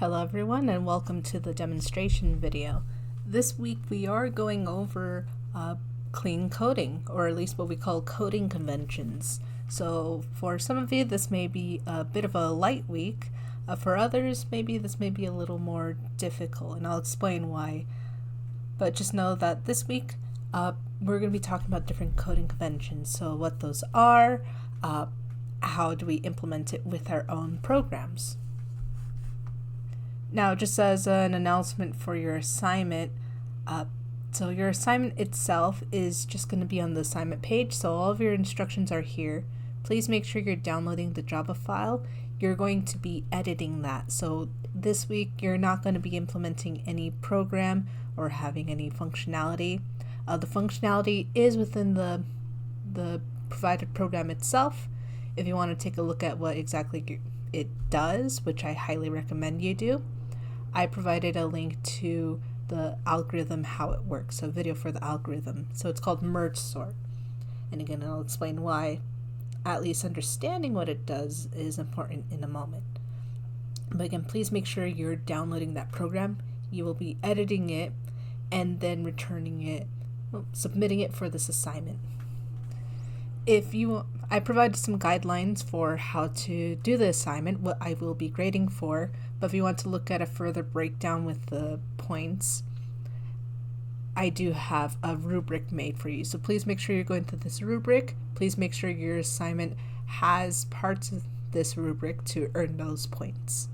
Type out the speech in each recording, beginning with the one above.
Hello everyone and welcome to the demonstration video. This week we are going over clean coding, or at least what we call coding conventions. So for some of you this may be a bit of a light week, for others maybe this may be a little more difficult, and I'll explain why. But just know that this week we're going to be talking about different coding conventions, so what those are, how do we implement it with our own programs. Now, just as an announcement for your assignment, so your assignment itself is just going to be on the assignment page, so all of your instructions are here. Please make sure you're downloading the Java file. You're going to be editing that, so this week you're not going to be implementing any program or having any functionality. The functionality is within the provided program itself. If you want to take a look at what exactly it does, which I highly recommend you do, I provided a link to the algorithm, how it works, so a video for the algorithm. So it's called merge sort. And again, I'll explain why at least understanding what it does is important in a moment. But again, please make sure you're downloading that program. You will be editing it and then returning it, submitting it for this assignment. I provided some guidelines for how to do the assignment, what I will be grading for, but if you want to look at a further breakdown with the points, I do have a rubric made for you. So please make sure you're going through this rubric. Please make sure your assignment has parts of this rubric to earn those points.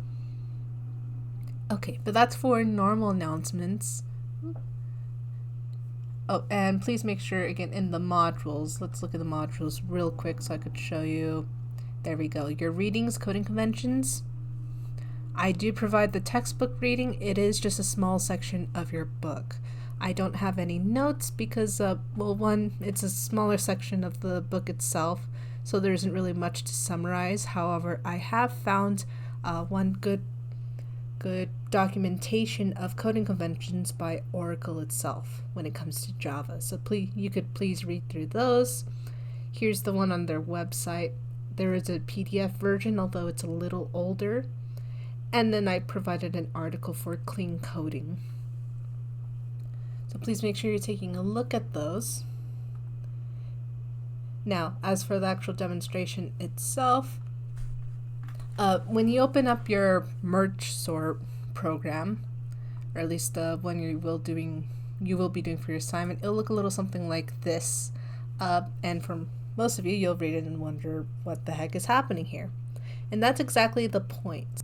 Okay, but that's for normal announcements. Oh, and please make sure, again, in the modules, let's look at the modules real quick so I could show you. There we go. Your readings, coding conventions. I do provide the textbook reading. It is just a small section of your book. I don't have any notes because, one, it's a smaller section of the book itself, so there isn't really much to summarize. However, I have found one good documentation of coding conventions by Oracle itself when it comes to Java. So you could please read through those. Here's the one on their website. There is a PDF version, although it's a little older. And then I provided an article for clean coding. So please make sure you're taking a look at those. Now, as for the actual demonstration itself, when you open up your merge sort program, or at least the one you will be doing for your assignment, it'll look a little something like this. And for most of you, you'll read it and wonder what the heck is happening here. And that's exactly the point.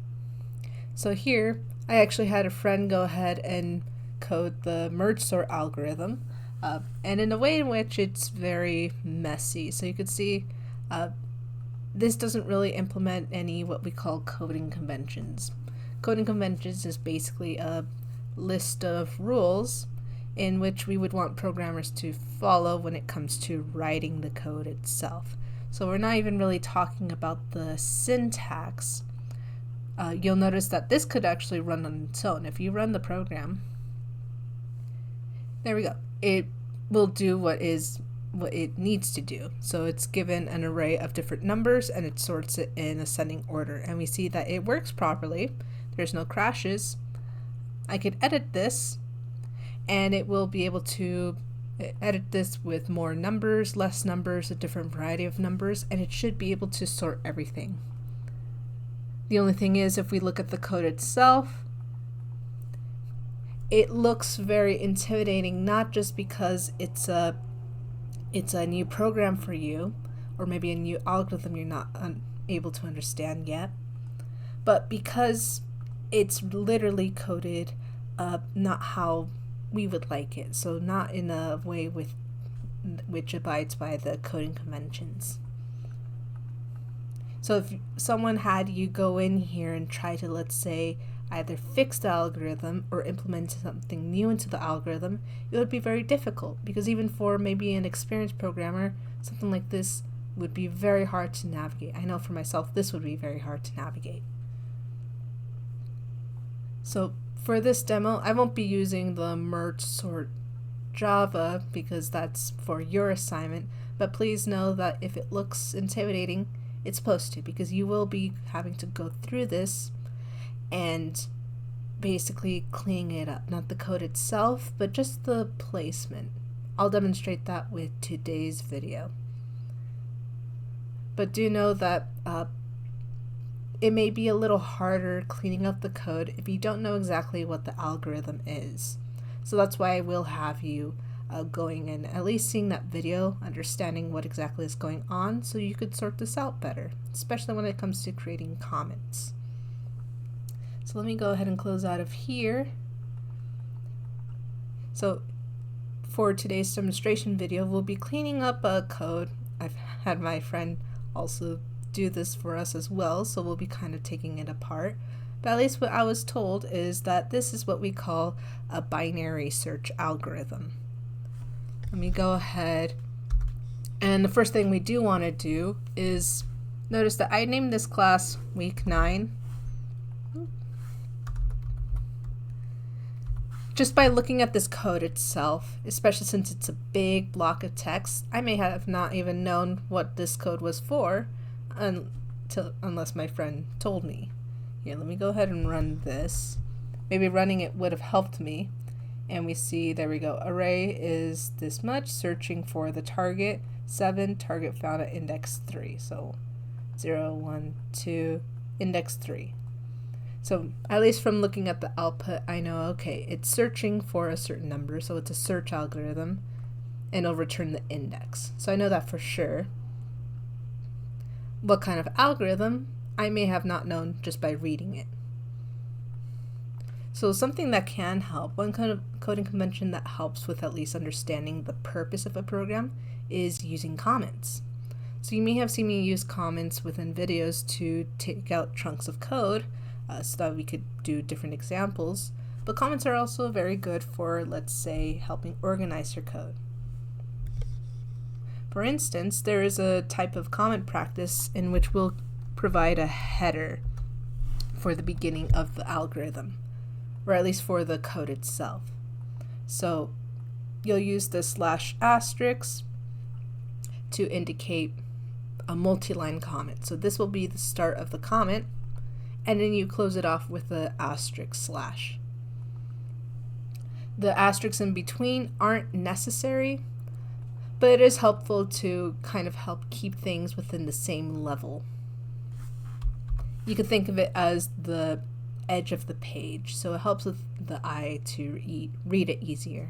So here, I actually had a friend go ahead and code the merge sort algorithm, and in a way in which it's very messy. So you could see this doesn't really implement any what we call coding conventions. Coding conventions is basically a list of rules in which we would want programmers to follow when it comes to writing the code itself. So we're not even really talking about the syntax. You'll notice that this could actually run on its own. If you run the program, there we go. It will do what it needs to do. So it's given an array of different numbers and it sorts it in ascending order. And we see that it works properly. There's no crashes. I could edit this and it will be able to edit this with more numbers, less numbers, a different variety of numbers, and it should be able to sort everything. The only thing is, if we look at the code itself, it looks very intimidating, not just because it's a new program for you, or maybe a new algorithm you're not able to understand yet, but because it's literally coded not how we would like it, so not in a way which abides by the coding conventions. So if someone had you go in here and try to, let's say, either fix the algorithm or implement something new into the algorithm, it would be very difficult, because even for maybe an experienced programmer, something like this would be very hard to navigate. I know for myself this would be very hard to navigate. So for this demo, I won't be using the merge sort Java because that's for your assignment, but please know that if it looks intimidating, it's supposed to, because you will be having to go through this and basically cleaning it up, not the code itself, but just the placement. I'll demonstrate that with today's video. But do know that it may be a little harder cleaning up the code if you don't know exactly what the algorithm is. So that's why I will have you going and at least seeing that video, understanding what exactly is going on so you could sort this out better, especially when it comes to creating comments. So let me go ahead and close out of here. So for today's demonstration video, we'll be cleaning up a code. I've had my friend also do this for us as well, so we'll be kind of taking it apart. But at least what I was told is that this is what we call a binary search algorithm. Let me go ahead, and the first thing we do want to do is notice that I named this class week 9. Just by looking at this code itself, especially since it's a big block of text, I may have not even known what this code was for unless my friend told me. Here, let me go ahead and run this. Maybe running it would have helped me. And we see, there we go, array is this much, searching for the target 7, target found at index 3. So 0, 1, 2, index 3. So at least from looking at the output, I know, okay, it's searching for a certain number, so it's a search algorithm, and it'll return the index. So I know that for sure. What kind of algorithm, I may have not known just by reading it. So something that can help, one kind of coding convention that helps with at least understanding the purpose of a program is using comments. So you may have seen me use comments within videos to take out chunks of code so that we could do different examples, but comments are also very good for, let's say, helping organize your code. For instance, there is a type of comment practice in which we'll provide a header for the beginning of the algorithm, or at least for the code itself. So you'll use the /* to indicate a multi-line comment. So this will be the start of the comment, and then you close it off with the */. The asterisks in between aren't necessary, but it is helpful to kind of help keep things within the same level. You could think of it as the edge of the page, so it helps with the eye to read it easier.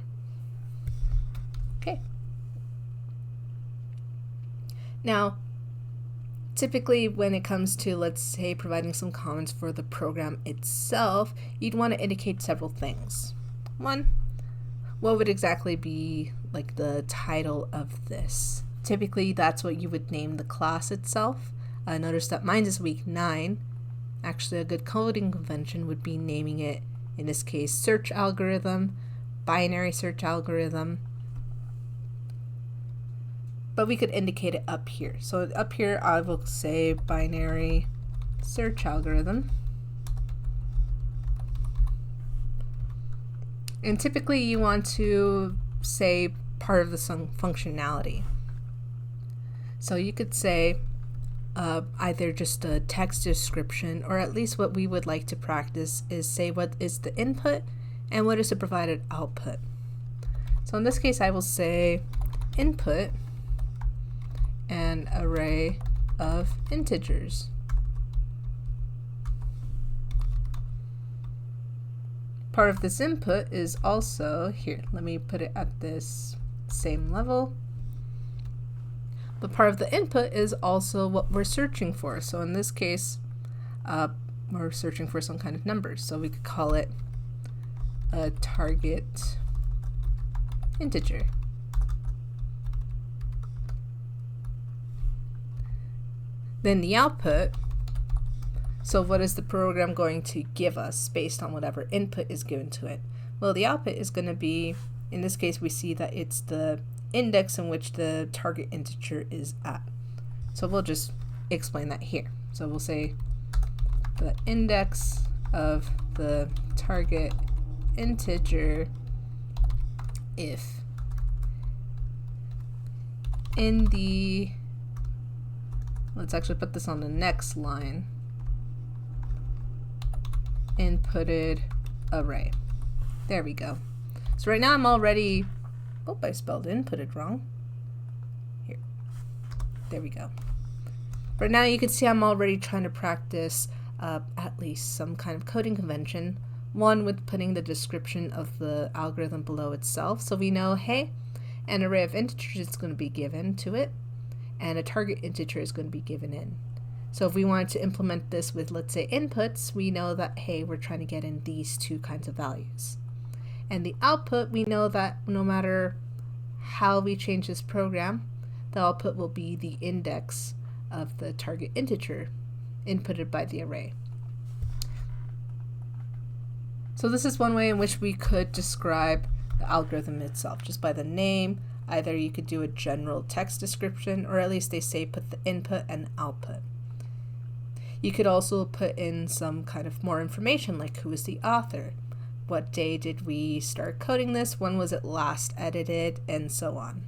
Okay. Now, typically when it comes to, let's say, providing some comments for the program itself, you'd want to indicate several things. One, what would exactly be like the title of this? Typically that's what you would name the class itself. Notice that mine is week 9. Actually, a good coding convention would be naming it, in this case, search algorithm, binary search algorithm. But we could indicate it up here. So up here I will say binary search algorithm. And typically you want to say part of the functionality. So you could say either just a text description, or at least what we would like to practice is say what is the input and what is the provided output. So in this case I will say input an array of integers. Part of this input is also, here, let me put it at this same level. But part of the input is also what we're searching for. So in this case, we're searching for some kind of numbers. So we could call it a target integer. Then the output, so what is the program going to give us based on whatever input is given to it? Well, the output is going to be, in this case we see that it's the index in which the target integer is at. So we'll just explain that here. So we'll say the index of the target integer if in the, let's actually put this on the next line, inputted array. There we go. So right now I'm already, oh, I spelled inputted wrong. Here. There we go. Right now you can see I'm already trying to practice at least some kind of coding convention. One with putting the description of the algorithm below itself. So we know, hey, an array of integers is going to be given to it, and a target integer is going to be given in. So if we wanted to implement this with, let's say, inputs, we know that, hey, we're trying to get in these two kinds of values. And the output, we know that no matter how we change this program, the output will be the index of the target integer inputted by the array. So this is one way in which we could describe the algorithm itself, just by the name. Either you could do a general text description, or at least they say put the input and output. You could also put in some kind of more information, like who is the author, what day did we start coding this, when was it last edited, and so on.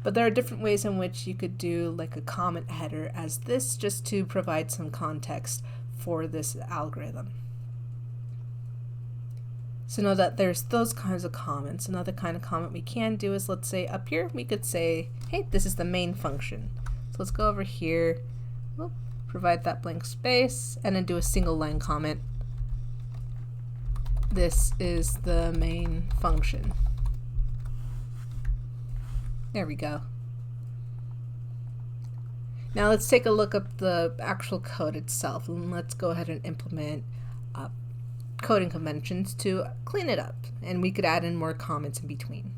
But there are different ways in which you could do like a comment header as this, just to provide some context for this algorithm. So know that there's those kinds of comments. Another kind of comment we can do is, let's say up here, we could say, hey, this is the main function. So let's go over here, provide that blank space, and then do a single line comment. This is the main function. There we go. Now let's take a look at the actual code itself, and let's go ahead and implement coding conventions to clean it up, and we could add in more comments in between.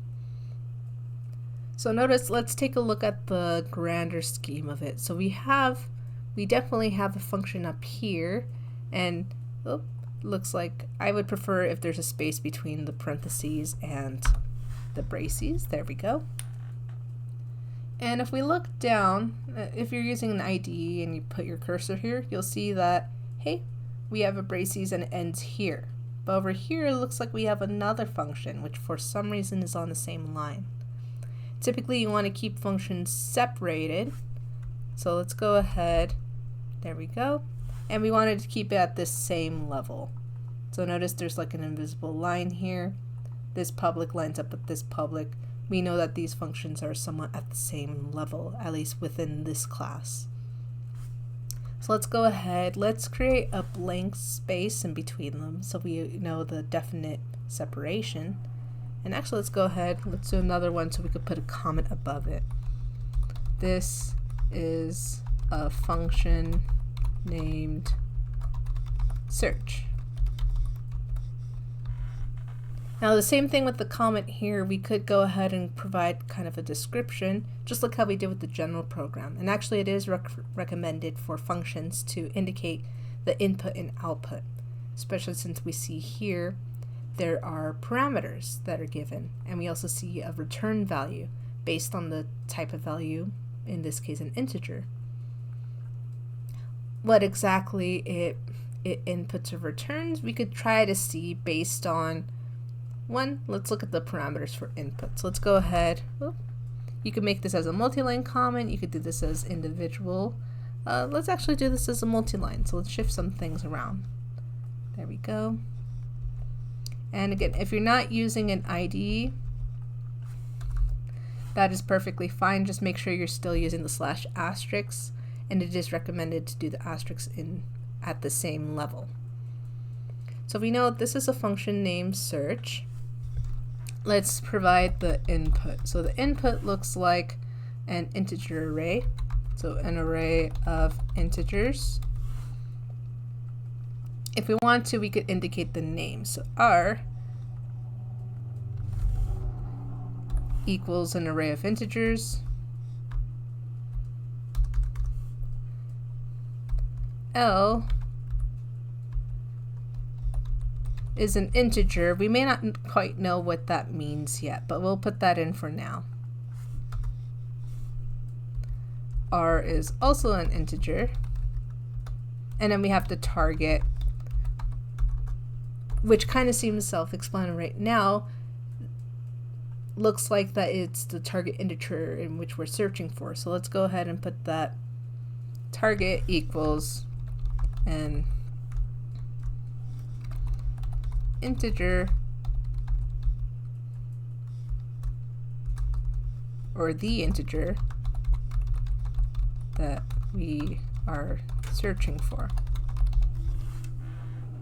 So notice, let's take a look at the grander scheme of it. So we definitely have a function up here, and looks like I would prefer if there's a space between the parentheses and the braces. There we go. And if we look down, if you're using an IDE and you put your cursor here, you'll see that, hey, we have a braces and it ends here. But over here, it looks like we have another function, which for some reason is on the same line. Typically, you want to keep functions separated. So let's go ahead. There we go. And we wanted to keep it at this same level. So notice there's like an invisible line here. This public lines up with this public. We know that these functions are somewhat at the same level, at least within this class. So let's go ahead, let's create a blank space in between them so we know the definite separation. And actually, let's go ahead, let's do another one so we could put a comment above it. This is a function named search. Now the same thing with the comment here, we could go ahead and provide kind of a description, just like how we did with the general program. And actually it is recommended for functions to indicate the input and output, especially since we see here there are parameters that are given, and we also see a return value based on the type of value, in this case an integer. What exactly it inputs or returns, we could try to see based on one. Let's look at the parameters for input. So let's go ahead. You can make this as a multi-line comment. You could do this as individual. Let's actually do this as a multi-line. So let's shift some things around. There we go. And again, if you're not using an IDE, that is perfectly fine. Just make sure you're still using the slash asterisk, and it is recommended to do the asterisk in at the same level. So we know this is a function named search. Let's provide the input. So the input looks like an integer array. So an array of integers. If we want to, we could indicate the name. So R equals an array of integers. L is an integer. We may not quite know what that means yet, but we'll put that in for now. R is also an integer. And then we have the target, which kind of seems self-explanatory right now. Looks like that it's the target integer in which we're searching for. So let's go ahead and put that target equals an integer or the integer that we are searching for.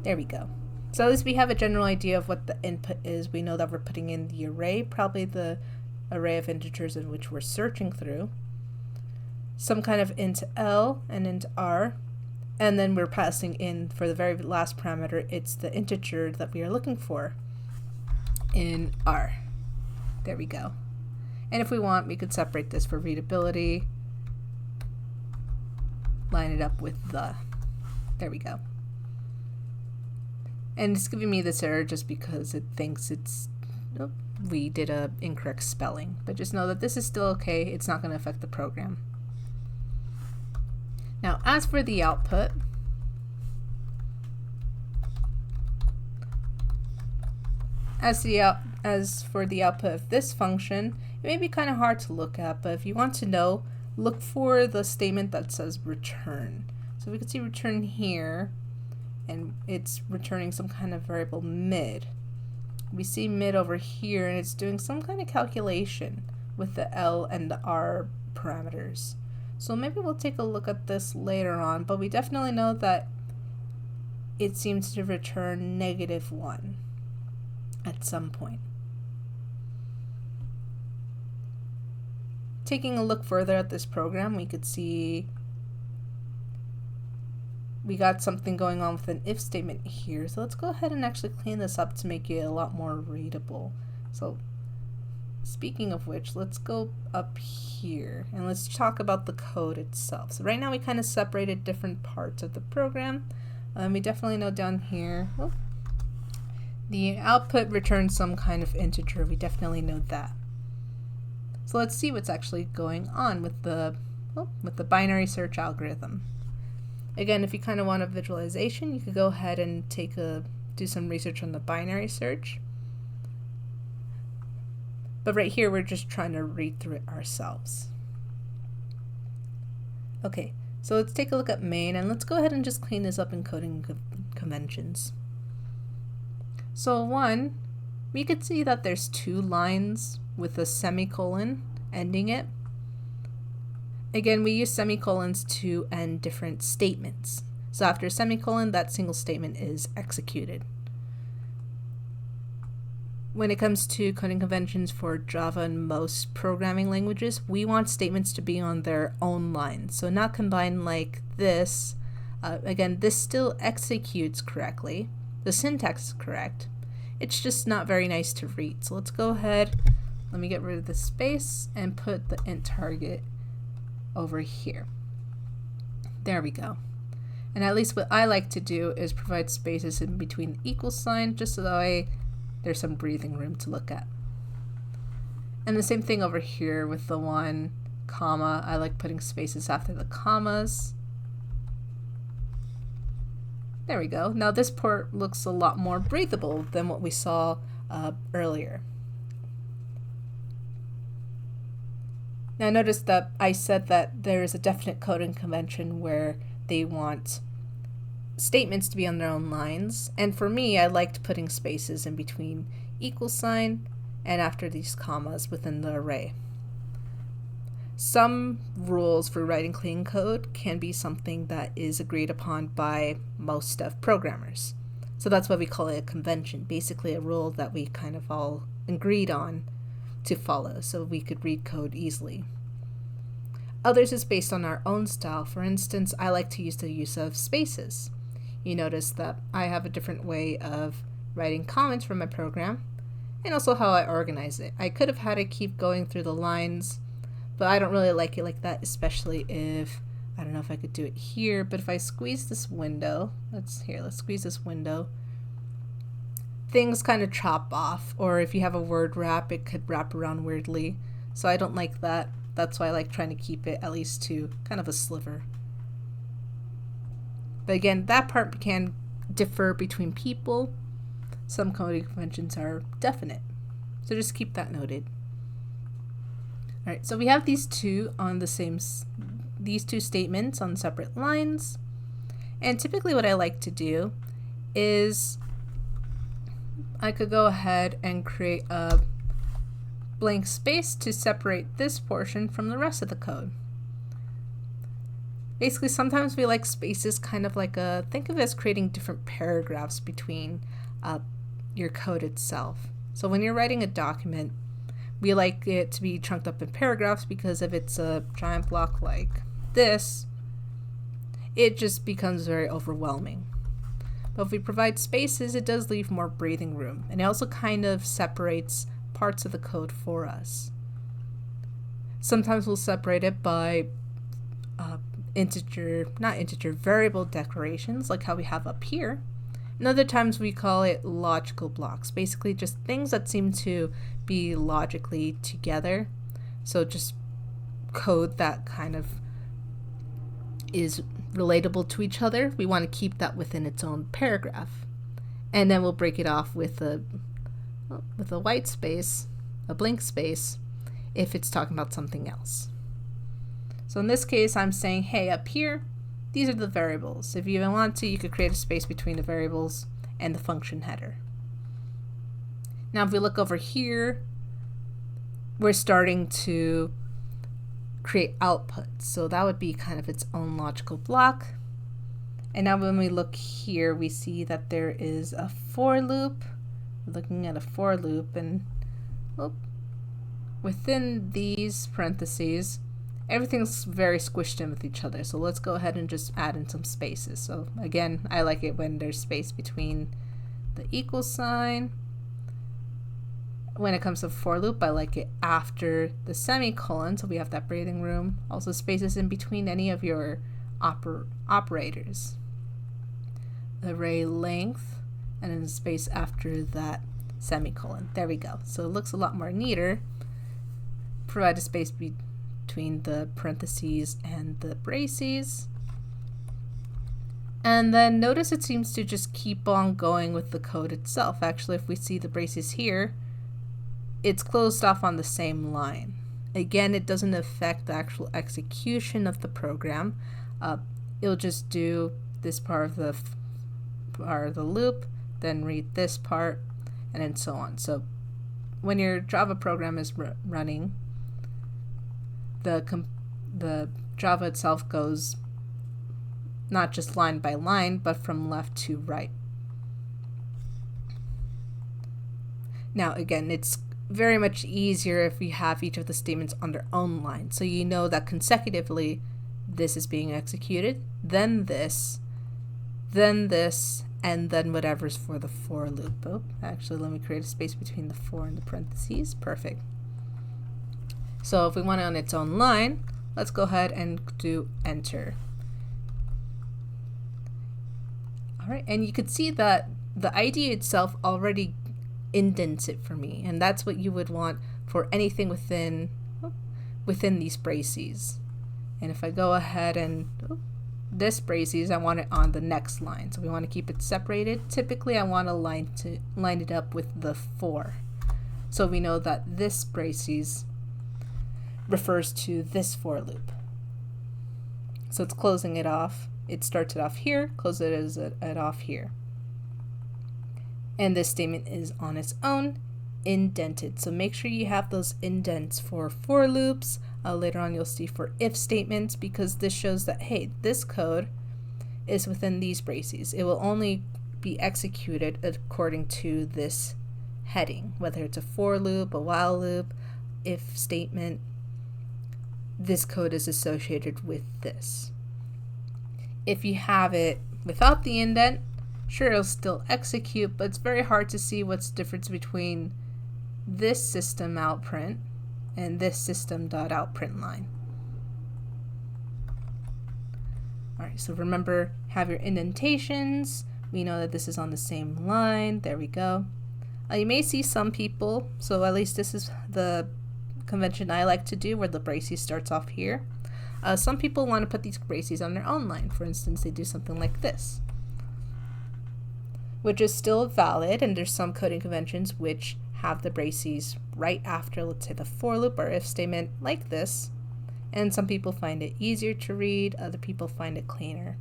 There we go. So at least we have a general idea of what the input is. We know that we're putting in the array, probably the array of integers in which we're searching through, some kind of int L and int R, and then we're passing in, for the very last parameter, it's the integer that we are looking for in R. There we go. And if we want, we could separate this for readability, line it up with the. There we go. And it's giving me this error just because it thinks we did a incorrect spelling. But just know that this is still okay. It's not going to affect the program. Now, as for the output, as for the output of this function, it may be kind of hard to look at, but if you want to know, look for the statement that says return. So we can see return here, and it's returning some kind of variable mid. We see mid over here, and it's doing some kind of calculation with the L and the R parameters. So maybe we'll take a look at this later on, but we definitely know that it seems to return -1 at some point. Taking a look further at this program, we could see we got something going on with an if statement here. So let's go ahead and actually clean this up to make it a lot more readable. So speaking of which, let's go up here and let's talk about the code itself. So right now we kind of separated different parts of the program. We definitely know down here, the output returns some kind of integer. We definitely know that. So let's see what's actually going on with the binary search algorithm. Again, if you kind of want a visualization, you could go ahead and do some research on the binary search. But right here, we're just trying to read through it ourselves. Okay, so let's take a look at main, and let's go ahead and just clean this up in coding conventions. So one, we could see that there's 2 lines with a semicolon ending it. Again, we use semicolons to end different statements. So after a semicolon, that single statement is executed. When it comes to coding conventions for Java and most programming languages, we want statements to be on their own line. So not combined like this. Again, this still executes correctly. The syntax is correct. It's just not very nice to read. So let's go ahead, let me get rid of the space and put the int target over here. There we go. And at least what I like to do is provide spaces in between the equal sign, just so that there's some breathing room to look at. And the same thing over here with the 1 comma. I like putting spaces after the commas. There we go. Now this part looks a lot more breathable than what we saw earlier. Now notice that I said that there is a definite coding convention where they want statements to be on their own lines, and for me, I liked putting spaces in between equal sign and after these commas within the array. Some rules for writing clean code can be something that is agreed upon by most of programmers. So that's why we call it a convention, basically a rule that we kind of all agreed on to follow so we could read code easily. Others is based on our own style. For instance, I like to use the use of spaces. You notice that I have a different way of writing comments for my program and also how I organize it. I could have had it keep going through the lines, but I don't really like it like that, especially if, I don't know if I could do it here, but if I squeeze this window, let's squeeze this window, things kind of chop off, or if you have a word wrap, it could wrap around weirdly. So I don't like that. That's why I like trying to keep it at least to kind of a sliver. But again, that part can differ between people. Some coding conventions are definite. So just keep that noted. All right, so we have these two statements on separate lines. And typically what I like to do is I could go ahead and create a blank space to separate this portion from the rest of the code. Basically, sometimes we like spaces kind of like think of it as creating different paragraphs between your code itself. So when you're writing a document, we like it to be chunked up in paragraphs because if it's a giant block like this, it just becomes very overwhelming. But if we provide spaces, it does leave more breathing room, and it also kind of separates parts of the code for us. Sometimes we'll separate it by variable declarations, like how we have up here. And other times we call it logical blocks, basically just things that seem to be logically together. So just code that kind of is relatable to each other. We want to keep that within its own paragraph. And then we'll break it off with a white space, a blank space, if it's talking about something else. So in this case, I'm saying, hey, up here, these are the variables. If you want to, you could create a space between the variables and the function header. Now, if we look over here, we're starting to create output. So that would be kind of its own logical block. And now when we look here, we see that there is a for loop. We're looking at a for loop, and within these parentheses, everything's very squished in with each other. So let's go ahead and just add in some spaces. So again, I like it when there's space between the equal sign. When it comes to for loop, I like it after the semicolon, so we have that breathing room. Also spaces in between any of your operators. Array length, and then space after that semicolon. There we go. So it looks a lot more neater. Provide a space between the parentheses and the braces. And then notice it seems to just keep on going with the code itself. Actually, if we see the braces here, it's closed off on the same line. Again, it doesn't affect the actual execution of the program. It'll just do this part of the loop, then read this part, and then so on. So when your Java program is running, the Java itself goes not just line by line, but from left to right. Now again, it's very much easier if we have each of the statements on their own line. So you know that consecutively this is being executed, then this, and then whatever's for the for loop. Oh, actually, let me create a space between the for and the parentheses. Perfect. So if we want it on its own line, let's go ahead and do enter. All right, and you can see that the ID itself already indents it for me, and that's what you would want for anything within these braces. And if I go ahead and this braces, I want it on the next line, so we want to keep it separated. Typically, I want to line it up with the for, so we know that this braces refers to this for loop. So it's closing it off. It starts it off here, closes it off here. And this statement is on its own, indented. So make sure you have those indents for loops. Later on you'll see for if statements, because this shows that, hey, this code is within these braces. It will only be executed according to this heading, whether it's a for loop, a while loop, if statement. This code is associated with this. If you have it without the indent, sure, it'll still execute, but it's very hard to see what's the difference between this system outprint and this system.outprint line. All right, so remember, have your indentations. We know that this is on the same line. There we go. You may see some people, so at least this is the convention I like to do, where the braces starts off here. Some people want to put these braces on their own line. For instance, they do something like this, which is still valid, and there's some coding conventions which have the braces right after, let's say, the for loop or if statement like this, and some people find it easier to read, other people find it cleaner.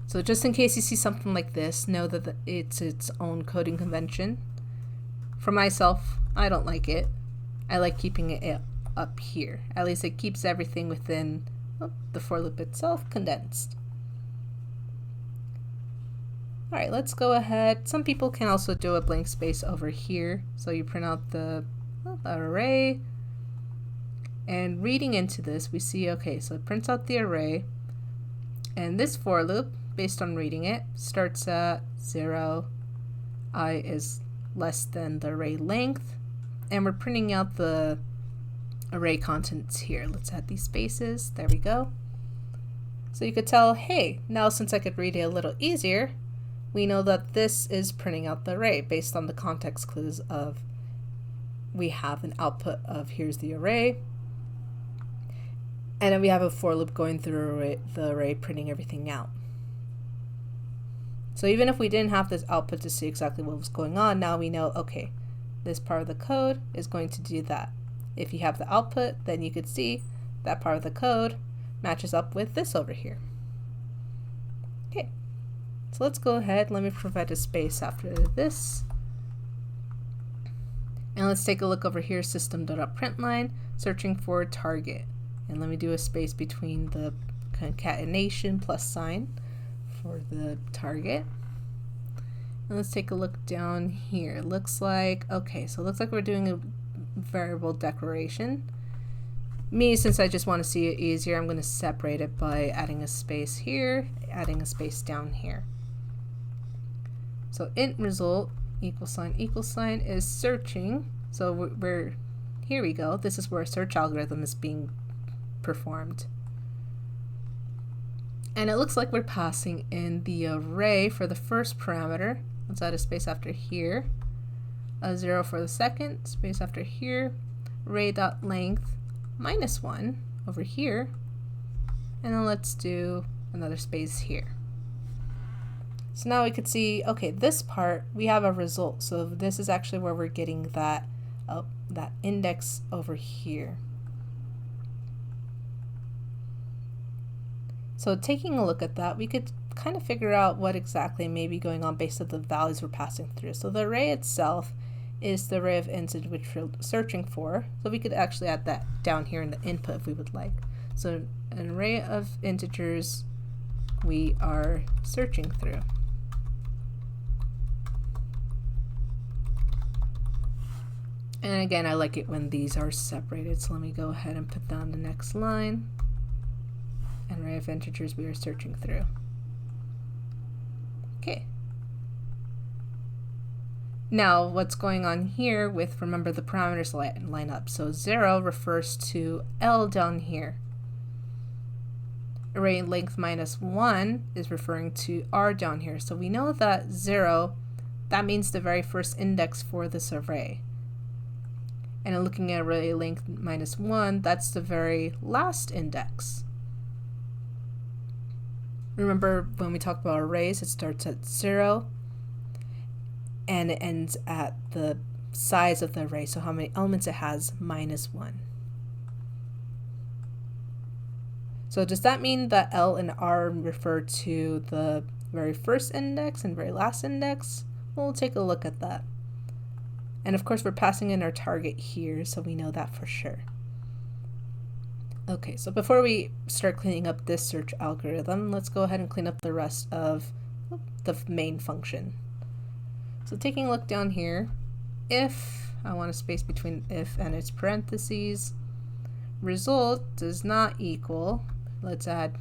So just in case you see something like this, know that it's its own coding convention. For myself, I don't like it. I like keeping it up here. At least it keeps everything within the for loop itself condensed. All right, let's go ahead. Some people can also do a blank space over here. So you print out the array, and reading into this, we see, okay, so it prints out the array, and this for loop, based on reading it, starts at 0, I is less than the array length, and we're printing out the array contents here. Let's add these spaces. There we go. So you could tell, hey, now since I could read it a little easier, we know that this is printing out the array based on the context clues of we have an output of here's the array, and then we have a for loop going through the array printing everything out. So even if we didn't have this output to see exactly what was going on, now we know, okay, this part of the code is going to do that. If you have the output, then you could see that part of the code matches up with this over here. Okay, so let's go ahead. Let me provide a space after this. And let's take a look over here, system.println, searching for target. And let me do a space between the concatenation plus sign for the target. And let's take a look down here. Looks like, okay, so it looks like we're doing a variable declaration. Me, since I just want to see it easier, I'm going to separate it by adding a space here, adding a space down here. So int result equal sign is searching. So we're here we go. This is where a search algorithm is being performed. And it looks like we're passing in the array for the first parameter. Let's add a space after here. A 0 for the second, space after here. Array.length -1 over here. And then let's do another space here. So now we could see, okay, this part, we have a result. So this is actually where we're getting that, that index over here. So taking a look at that, we could kind of figure out what exactly may be going on based on the values we're passing through. So the array itself is the array of integers which we're searching for. So we could actually add that down here in the input if we would like. So an array of integers we are searching through. And again, I like it when these are separated. So let me go ahead and put down the next line. An array of integers we are searching through. Okay. Now, what's going on here with, remember, the parameters line up. So 0 refers to L down here. Array length -1 is referring to R down here. So we know that 0, that means the very first index for this array. And looking at array length -1, that's the very last index. Remember when we talk about arrays, it starts at 0 and it ends at the size of the array, so how many elements it has, -1. So does that mean that L and R refer to the very first index and very last index? We'll take a look at that. And of course we're passing in our target here, so we know that for sure. Okay, so before we start cleaning up this search algorithm, let's go ahead and clean up the rest of the main function. So taking a look down here, if, I want a space between if and its parentheses, result does not equal, let's add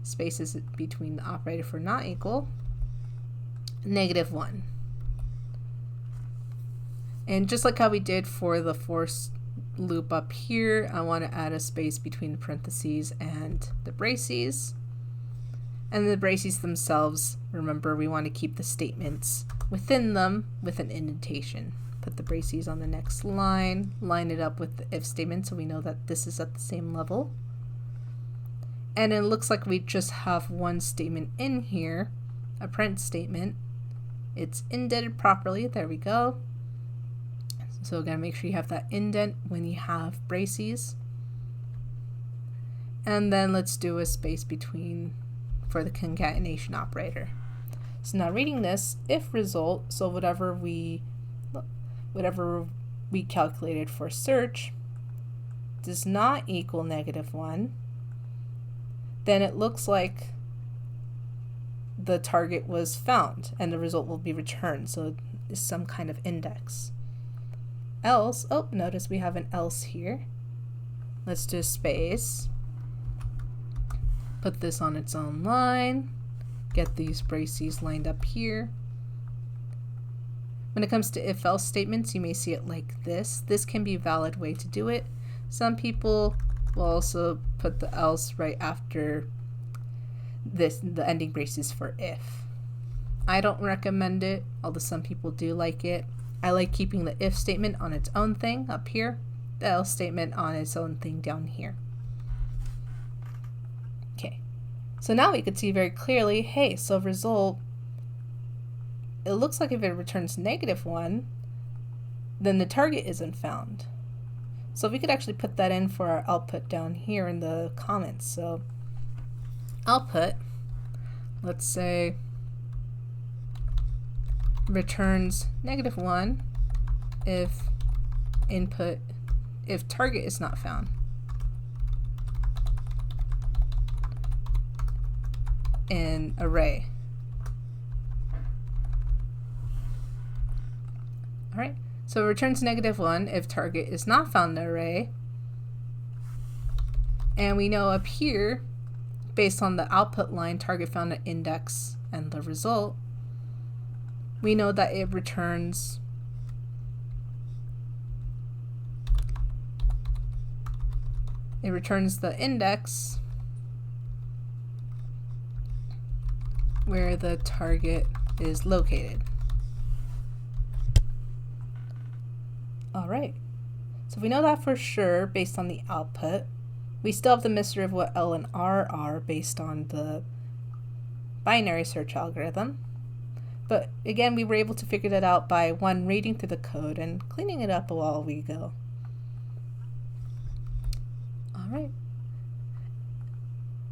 spaces between the operator for not equal, -1. And just like how we did for the for loop up here, I want to add a space between the parentheses and the braces. And the braces themselves, remember, we want to keep the statements within them with an indentation. Put the braces on the next line, line it up with the if statement so we know that this is at the same level. And it looks like we just have one statement in here, a print statement. It's indented properly, there we go. So again, make sure you have that indent when you have braces. And then let's do a space between for the concatenation operator. So now reading this, if result, so whatever we calculated for search does not equal -1, then it looks like the target was found and the result will be returned, so it's some kind of index. Else, oh, notice we have an else here. Let's do space, put this on its own line, get these braces lined up here. When it comes to if-else statements, you may see it like this. This can be a valid way to do it. Some people will also put the else right after the ending braces for if. I don't recommend it, although some people do like it. I like keeping the if statement on its own thing up here, the else statement on its own thing down here. Okay, so now we could see very clearly, hey, so result, it looks like if it returns -1, then the target isn't found. So we could actually put that in for our output down here in the comments. So output, let's say, returns -1 if target is not found. In array. Alright, so it returns -1 if target is not found in the array. And we know up here, based on the output line, target found an index and the result, we know that it returns the index where the target is located. Alright, so we know that for sure based on the output. We still have the mystery of what L and R are based on the binary search algorithm. But again, we were able to figure that out by one, reading through the code and cleaning it up while we go. Alright.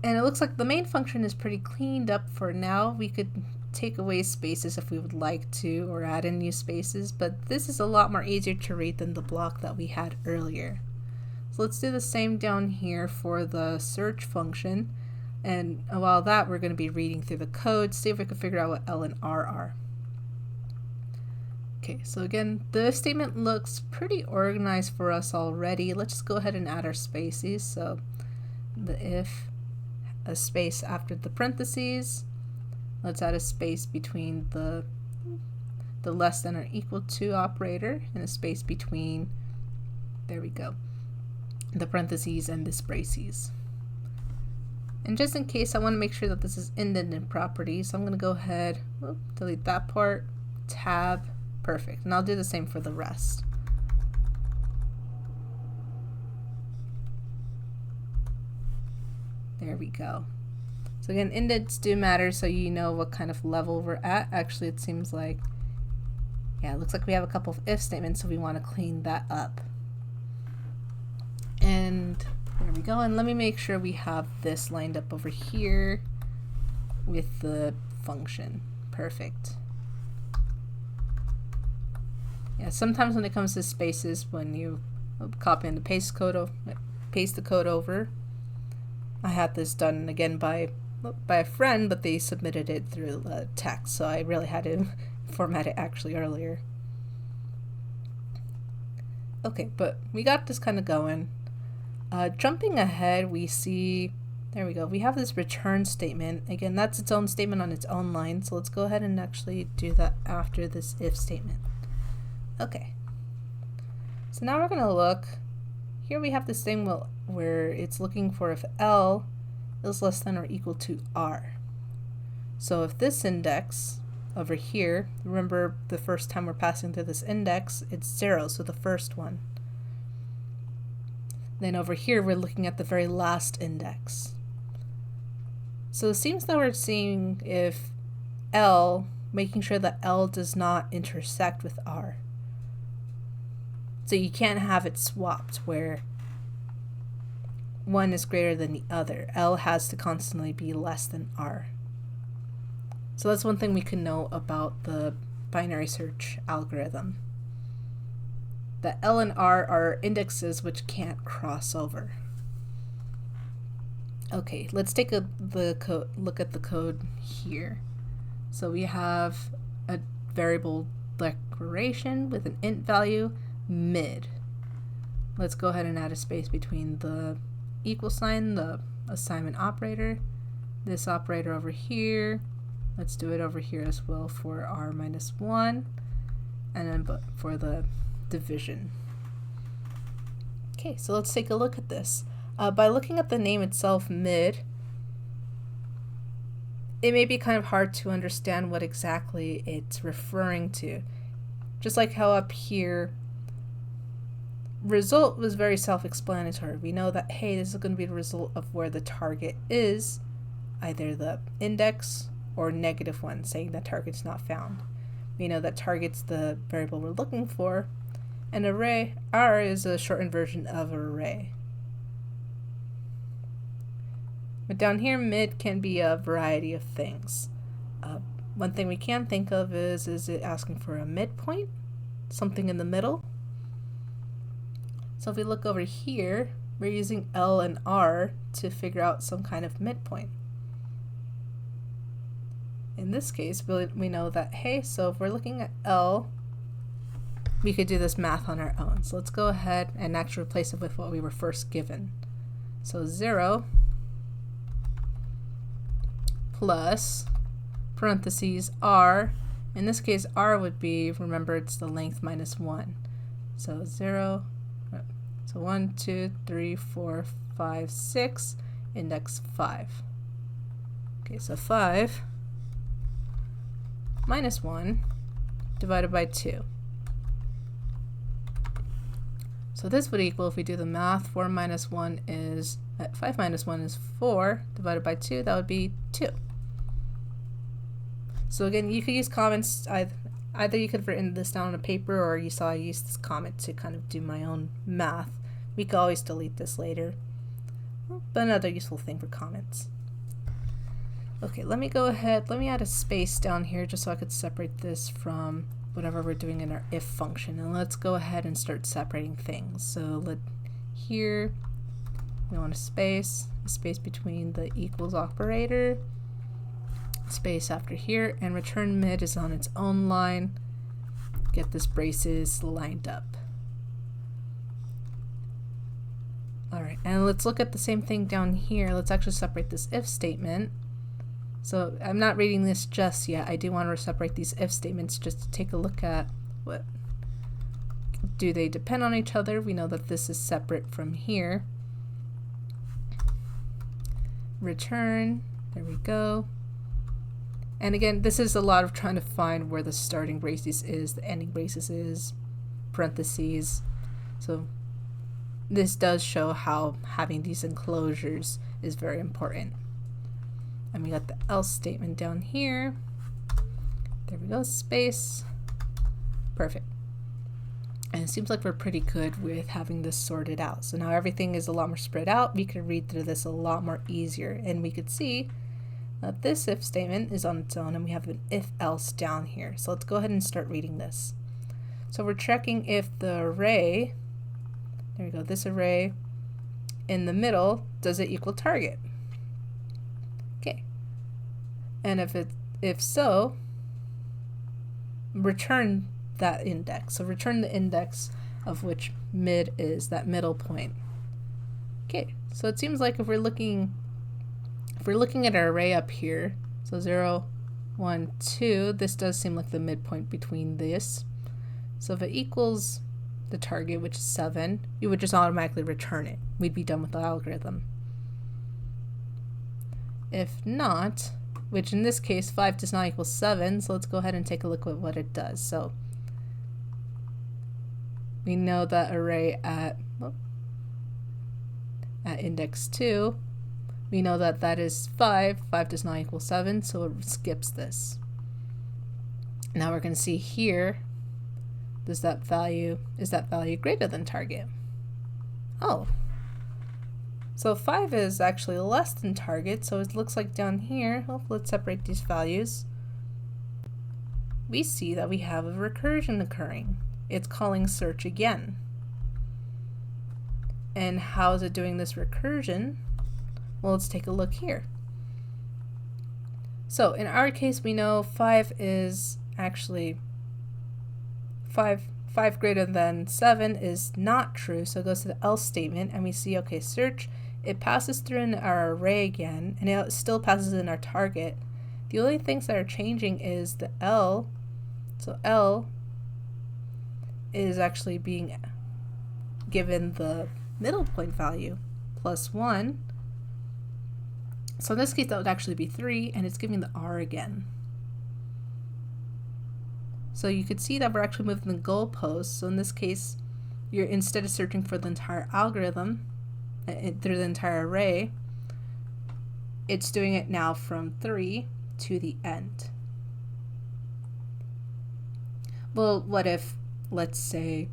And it looks like the main function is pretty cleaned up for now. We could take away spaces if we would like to, or add in new spaces, but this is a lot more easier to read than the block that we had earlier. So let's do the same down here for the search function. And while that, we're going to be reading through the code, see if we can figure out what L and R are. Okay, so again, the statement looks pretty organized for us already. Let's just go ahead and add our spaces. So the if, a space after the parentheses. Let's add a space between the less than or equal to operator and a space between, there we go, the parentheses and this braces. And just in case, I want to make sure that this is independent property, so I'm going to go ahead, delete that part, tab, perfect. And I'll do the same for the rest. There we go. So again, indents do matter, so you know what kind of level we're at. Actually, it seems like, yeah, it looks like we have a couple of if statements, so we want to clean that up. And there we go, and let me make sure we have this lined up over here with the function. Perfect. Yeah, sometimes when it comes to spaces, when you copy and paste the code over, I had this done again by a friend, but they submitted it through text, so I really had to format it actually earlier. Okay, but we got this kind of going. Jumping ahead, we see, there we go, we have this return statement. Again, that's its own statement on its own line, so let's go ahead and actually do that after this if statement. Okay, so now we're going to look, here we have this thing where it's looking for if L is less than or equal to R. So if this index over here, remember the first time we're passing through this index, it's 0, so the first one. Then over here, we're looking at the very last index. So it seems that we're seeing if L, making sure that L does not intersect with R. So you can't have it swapped where one is greater than the other. L has to constantly be less than R. So that's one thing we can know about the binary search algorithm. That L and R are indexes which can't cross over. Okay, let's take a look at the code here. So we have a variable declaration with an int value, mid. Let's go ahead and add a space between the equal sign, the assignment operator, this operator over here. Let's do it over here as well for R minus 1, and then for the division. Okay, so let's take a look at this. By looking at the name itself, mid, it may be kind of hard to understand what exactly it's referring to. Just like how up here, result was very self-explanatory. We know that, hey, this is going to be the result of where the target is, either the index or -1, saying that target's not found. We know that target's the variable we're looking for, and array, R, is a shortened version of array. But down here, mid can be a variety of things. One thing we can think of is it asking for a midpoint, something in the middle? So if we look over here, we're using L and R to figure out some kind of midpoint. In this case, we know that, hey, so if we're looking at L, we could do this math on our own. So let's go ahead and actually replace it with what we were first given. So 0 plus parentheses R. In this case, R would be, remember, it's the length minus 1. So 0, so 1, 2, 3, 4, 5, 6, index 5. Okay, so 5 minus 1 divided by 2. So this would equal, if we do the math, 4 minus 1 is, 5 minus 1 is 4, divided by 2, that would be 2. So again, you could use comments, either you could have written this down on a paper, or you saw I used this comment to kind of do my own math. We could always delete this later, but another useful thing for comments. Okay, let me go ahead, let me add a space down here just so I could separate this from whatever we're doing in our if function, and let's go ahead and start separating things. So here we want a space between the equals operator, space after here, and return mid is on its own line. Get this braces lined up. Alright, and let's look at the same thing down here. Let's actually separate this if statement. So I'm not reading this just yet. I do want to separate these if statements just to take a look at what do they depend on each other. We know that this is separate from here. Return, there we go. And again, this is a lot of trying to find where the starting braces is, the ending braces is, parentheses. So this does show how having these enclosures is very important. And we got the else statement down here. There we go, space. Perfect. And it seems like we're pretty good with having this sorted out. So now everything is a lot more spread out. We can read through this a lot more easier. And we could see that this if statement is on its own, and we have an if else down here. So let's go ahead and start reading this. So we're checking if the array, there we go, this array in the middle, does it equal target? Okay. And if so, return that index. So return the index of which mid is, that middle point. Okay, so it seems like if we're looking at our array up here, so 0, 1, 2, this does seem like the midpoint between this. So if it equals the target, which is 7, you would just automatically return it. We'd be done with the algorithm. If not, which in this case 5 does not equal 7, so let's go ahead and take a look at what it does. So we know that array at index 2, we know that that is 5. 5 does not equal 7, so it skips this. Now we're going to see here, is that value greater than target? Oh, So 5 is actually less than target, so it looks like down here, let's separate these values. We see that we have a recursion occurring. It's calling search again. And how is it doing this recursion? Well, let's take a look here. So in our case, we know 5 is actually 5 greater than 7 is not true, so it goes to the else statement, and we see, okay, search, it passes through in our array again, and it still passes in our target. The only things that are changing is the L, so L is actually being given the middle point value, plus 1. So in this case, that would actually be 3, and it's giving the R again. So you could see that we're actually moving the goalposts. So in this case, you're instead of searching for the entire algorithm through the entire array, it's doing it now from 3 to the end. Well, what if, let's say,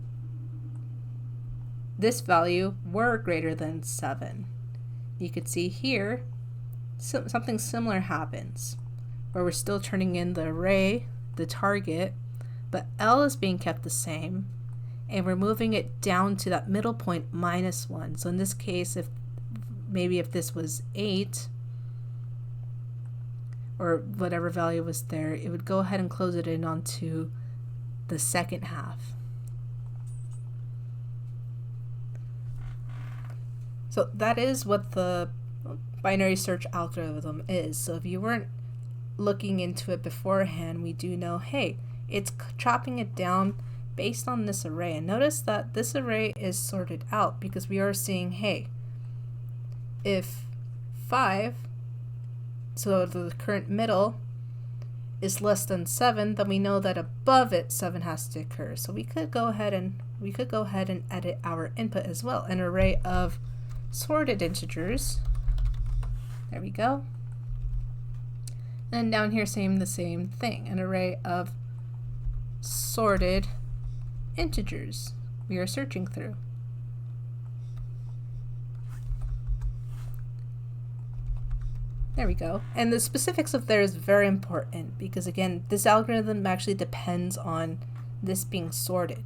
this value were greater than 7? You could see here, something similar happens, where we're still turning in the array, the target, but L is being kept the same, and we're moving it down to that middle point, minus 1. So in this case, if this was 8, or whatever value was there, it would go ahead and close it in onto the second half. So that is what the binary search algorithm is. So if you weren't looking into it beforehand, we do know, hey, it's chopping it down based on this array. And notice that this array is sorted out because we are seeing, hey, if 5, so the current middle, is less than 7, then we know that above it 7 has to occur. So we could go ahead and edit our input as well. An array of sorted integers. There we go. And down here saying the same thing, an array of sorted integers we are searching through. There we go. And the specifics of there is very important because, again, this algorithm actually depends on this being sorted.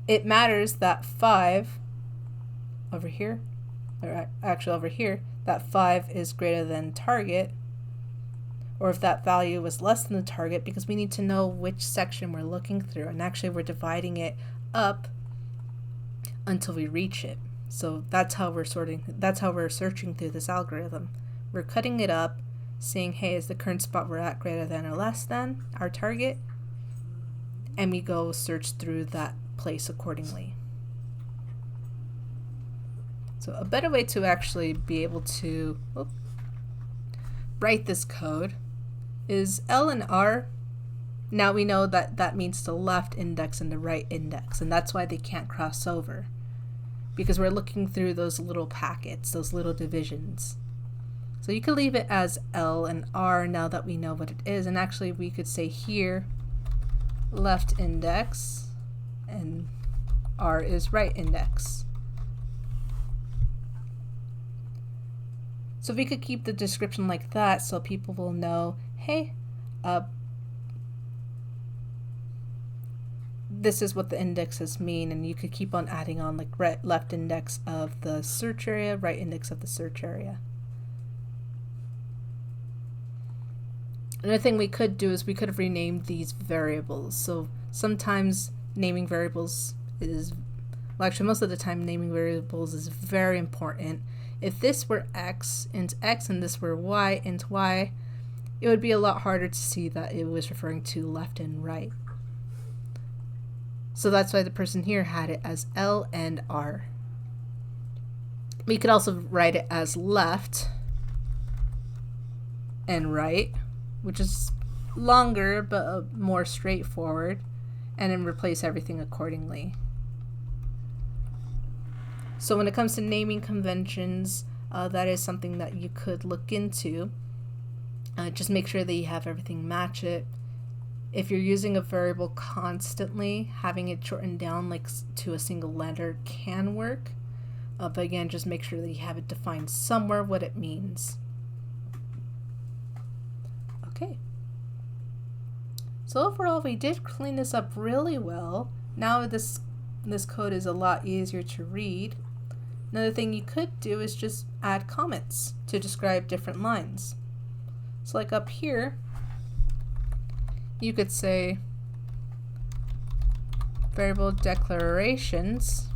It matters that 5 over here, or actually over here, that 5 is greater than target, or if that value was less than the target, because we need to know which section we're looking through. And actually we're dividing it up until we reach it. So that's how we're searching through this algorithm. We're cutting it up, saying, hey, is the current spot we're at greater than or less than our target? And we go search through that place accordingly. So a better way to actually be able to write this code is L and R. Now we know that that means the left index and the right index, and that's why they can't cross over, because we're looking through those little packets, those little divisions. So you could leave it as L and R now that we know what it is, and actually we could say here left index and R is right index. So we could keep the description like that so people will know, hey, this is what the indexes mean, and you could keep on adding on like left index of the search area, right index of the search area. Another thing we could do is we could have renamed these variables. So sometimes naming variables is, well, actually most of the time naming variables is very important. If this were x int x and this were y int y, it would be a lot harder to see that it was referring to left and right. So that's why the person here had it as L and R. We could also write it as left and right, which is longer but more straightforward, and then replace everything accordingly. So when it comes to naming conventions, that is something that you could look into. Just make sure that you have everything match it. If you're using a variable constantly, having it shortened down like to a single letter can work. But again, just make sure that you have it defined somewhere what it means. Okay. So overall, we did clean this up really well. Now this code is a lot easier to read. Another thing you could do is just add comments to describe different lines. So like up here, you could say variable declarations,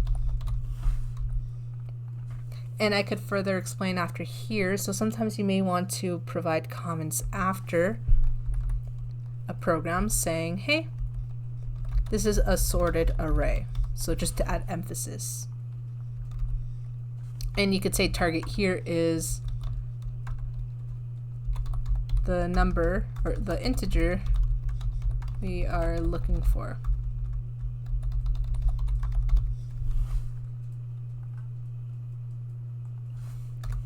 and I could further explain after here. So sometimes you may want to provide comments after a program saying, hey, this is a sorted array. So just to add emphasis. And you could say target here is the number or the integer we are looking for.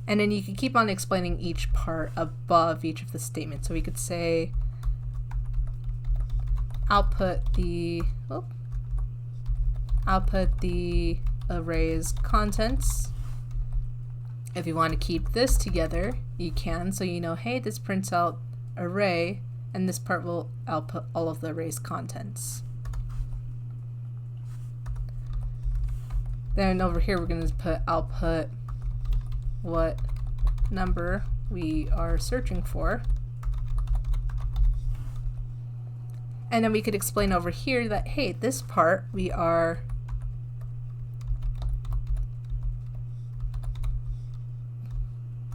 And then you can keep on explaining each part above each of the statements. So we could say output the array's contents. If you want to keep this together, you can. So you know, hey, this prints out array, and this part will output all of the array's contents. Then over here, we're going to put output what number we are searching for. And then we could explain over here that, hey, this part we are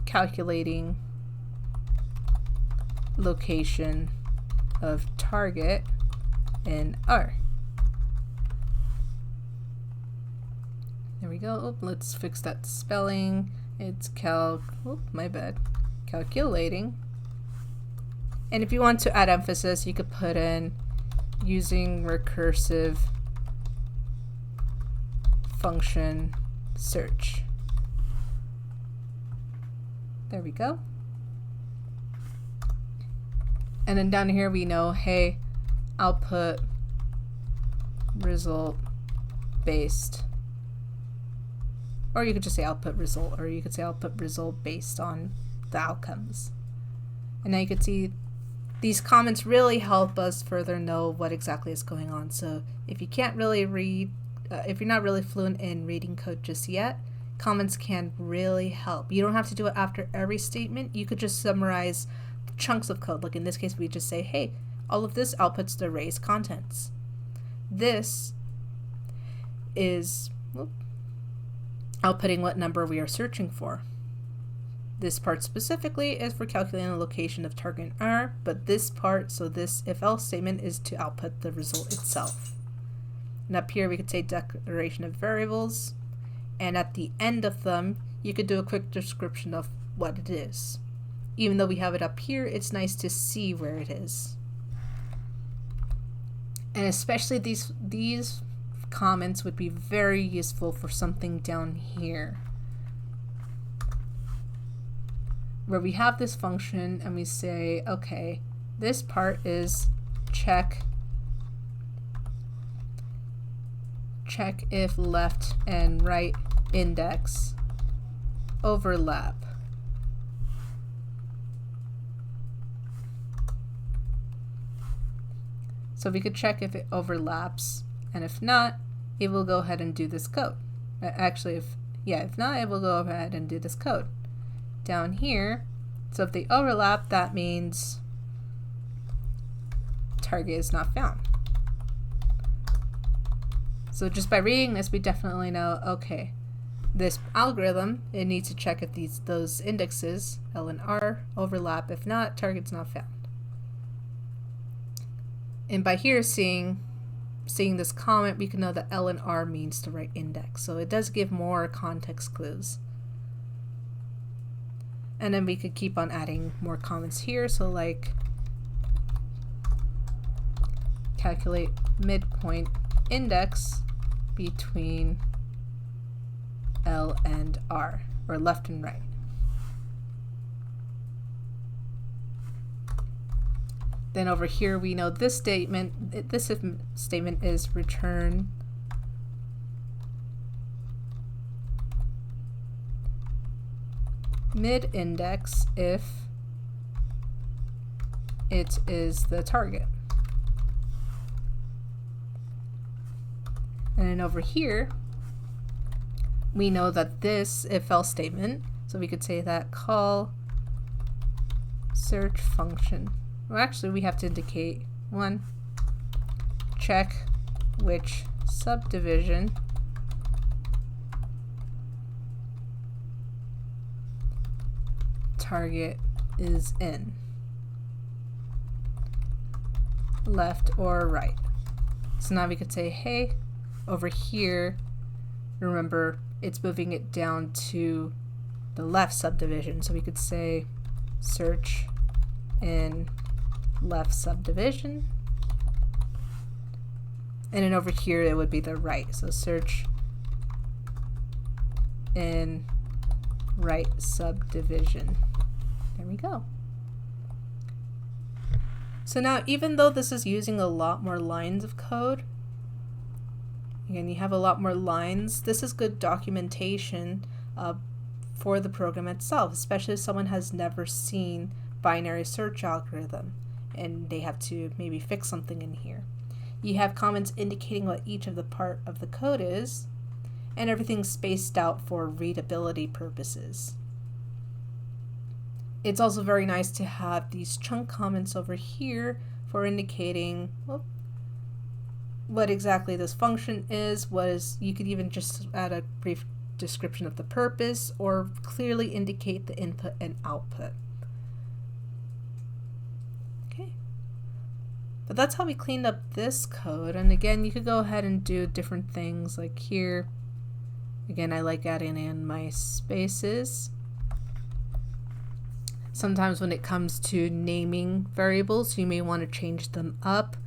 calculating location of target in R. There we go. Oh, let's fix that spelling. It's calculating. And if you want to add emphasis, you could put in using recursive function search. There we go. And then down here we know, hey, output result based. Or you could just say output result, or you could say output result based on the outcomes. And now you can see these comments really help us further know what exactly is going on. So if you can't really read, if you're not really fluent in reading code just yet, comments can really help. You don't have to do it after every statement. You could just summarize chunks of code. Like in this case, we just say, hey, all of this outputs the array's contents. This is outputting what number we are searching for. This part specifically is for calculating the location of target R, but this part, so this if-else statement, is to output the result itself. And up here we could say declaration of variables, and at the end of them you could do a quick description of what it is. Even though we have it up here, it's nice to see where it is. And especially these comments would be very useful for something down here, where we have this function and we say, okay, this part is check if left and right index overlap. So we could check if it overlaps, and if not, it will go ahead and do this code. Actually, if not, it will go ahead and do this code down here. So if they overlap, that means target is not found. So just by reading this, we definitely know, okay, this algorithm, it needs to check if those indexes, L and R, overlap. If not, target's not found. And by here seeing this comment, we can know that L and R means the right index. So it does give more context clues. And then we could keep on adding more comments here. So like calculate midpoint index between L and R, or left and right. Then over here we know this statement, this if statement is return mid index if it is the target. And then over here, we know that this if-else statement, so we could say that call search function. Well, actually, we have to indicate one, check which subdivision target is in, left or right. So now we could say, hey, over here, remember it's moving it down to the left subdivision. So we could say search in left subdivision. And then over here it would be the right. So search in right subdivision. There we go. So now, even though this is using a lot more lines of code, again, you have a lot more lines, this is good documentation for the program itself, especially if someone has never seen binary search algorithm and they have to maybe fix something in here. You have comments indicating what each of the part of the code is, and everything's spaced out for readability purposes. It's also very nice to have these chunk comments over here for indicating what exactly this function is. You could even just add a brief description of the purpose or clearly indicate the input and output. Okay. But that's how we cleaned up this code. And again, you could go ahead and do different things like here. Again, I like adding in my spaces. Sometimes when it comes to naming variables, you may want to change them up.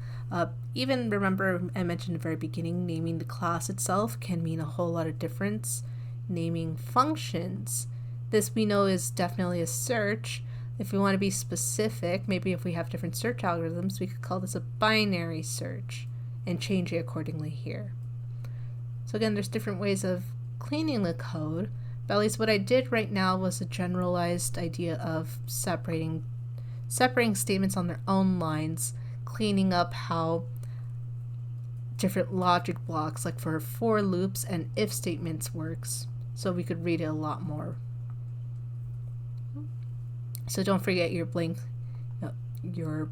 Even remember I mentioned at the very beginning, naming the class itself can mean a whole lot of difference. Naming functions, this we know is definitely a search. If we want to be specific, maybe if we have different search algorithms, we could call this a binary search and change it accordingly here. So again, there's different ways of cleaning the code. But at least what I did right now was a generalized idea of separating statements on their own lines, cleaning up how different logic blocks, like for loops and if statements works, so we could read it a lot more. So don't forget your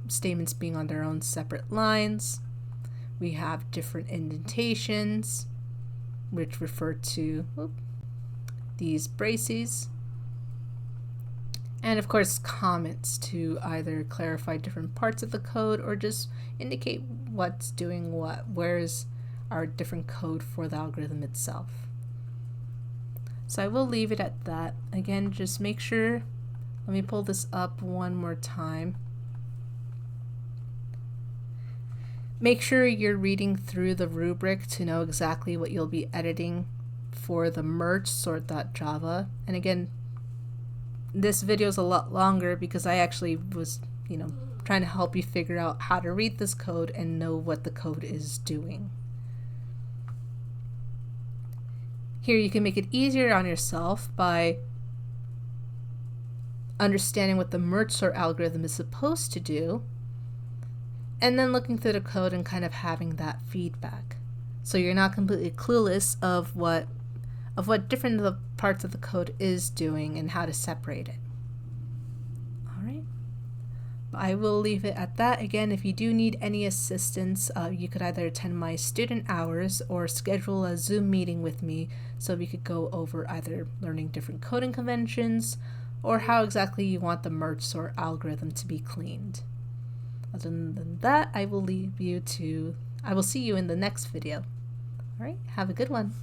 statements being on their own separate lines. We have different indentations, which refer to these braces, and of course comments to either clarify different parts of the code or just indicate what's doing what. Where's our different code for the algorithm itself. So I will leave it at that. Again, just make sure, let me pull this up one more time. Make sure you're reading through the rubric to know exactly what you'll be editing for the merge sort.java. And again, this video is a lot longer because I actually was, trying to help you figure out how to read this code and know what the code is doing. Here you can make it easier on yourself by understanding what the merge sort algorithm is supposed to do, and then looking through the code and kind of having that feedback. So you're not completely clueless of what different of the parts of the code is doing and how to separate it. Alright, I will leave it at that. Again, if you do need any assistance, you could either attend my student hours or schedule a Zoom meeting with me so we could go over either learning different coding conventions or how exactly you want the merge sort algorithm to be cleaned. Other than that, I will see you in the next video. Alright, have a good one.